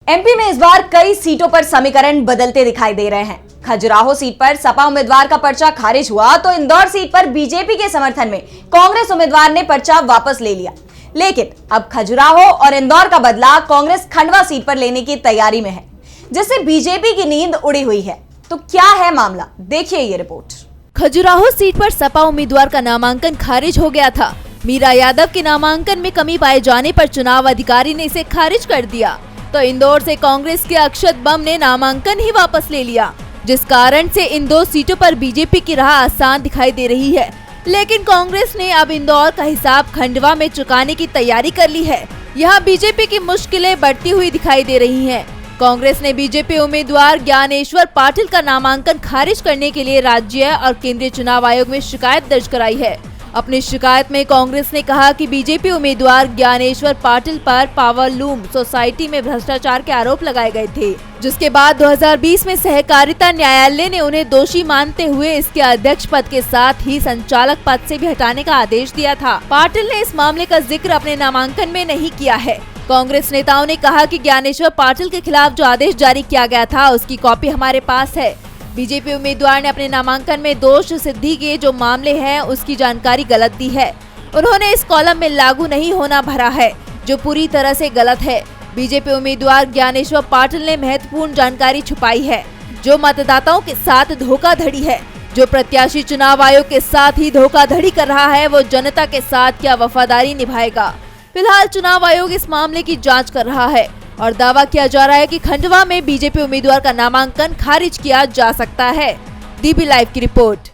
MP में इस बार कई सीटों पर समीकरण बदलते दिखाई दे रहे हैं। खजुराहो सीट पर सपा उम्मीदवार का पर्चा खारिज हुआ तो इंदौर सीट पर बीजेपी के समर्थन में कांग्रेस उम्मीदवार ने पर्चा वापस ले लिया। लेकिन अब खजुराहो और इंदौर का बदला कांग्रेस खंडवा सीट पर लेने की तैयारी में है, जिससे बीजेपी की नींद उड़ी हुई है। तो क्या है मामला, देखिए ये रिपोर्ट। खजुराहो सीट पर सपा उम्मीदवार का नामांकन खारिज हो गया था। मीरा यादव के नामांकन में कमी पाए जाने पर चुनाव अधिकारी ने इसे खारिज कर दिया। तो इंदौर से कांग्रेस के अक्षत बम ने नामांकन ही वापस ले लिया, जिस कारण से इन दो सीटों पर बीजेपी की राह आसान दिखाई दे रही है। लेकिन कांग्रेस ने अब इंदौर का हिसाब खंडवा में चुकाने की तैयारी कर ली है। यहाँ बीजेपी की मुश्किलें बढ़ती हुई दिखाई दे रही हैं। कांग्रेस ने बीजेपी उम्मीदवार ज्ञानेश्वर पाटिल का नामांकन खारिज करने के लिए राज्य और केंद्रीय चुनाव आयोग में शिकायत दर्ज कराई है। अपनी शिकायत में कांग्रेस ने कहा कि बीजेपी उम्मीदवार ज्ञानेश्वर पाटिल पर पावरलूम सोसाइटी में भ्रष्टाचार के आरोप लगाए गए थे, जिसके बाद 2020 में सहकारिता न्यायालय ने उन्हें दोषी मानते हुए इसके अध्यक्ष पद के साथ ही संचालक पद से भी हटाने का आदेश दिया था। पाटिल ने इस मामले का जिक्र अपने नामांकन में नहीं किया है। कांग्रेस नेताओं ने कहा कि ज्ञानेश्वर पाटिल के खिलाफ जो आदेश जारी किया गया था उसकी कॉपी हमारे पास है। बीजेपी उम्मीदवार ने अपने नामांकन में दोष सिद्धि के जो मामले हैं उसकी जानकारी गलत दी है। उन्होंने इस कॉलम में लागू नहीं होना भरा है, जो पूरी तरह से गलत है। बीजेपी उम्मीदवार ज्ञानेश्वर पाटिल ने महत्वपूर्ण जानकारी छुपाई है, जो मतदाताओं के साथ धोखाधड़ी है। जो प्रत्याशी चुनाव आयोग के साथ ही धोखाधड़ी कर रहा है, वो जनता के साथ क्या वफादारी निभाएगा। फिलहाल चुनाव आयोग इस मामले की जाँच कर रहा है और दावा किया जा रहा है कि खंडवा में बीजेपी उम्मीदवार का नामांकन खारिज किया जा सकता है। डीबी लाइव की रिपोर्ट।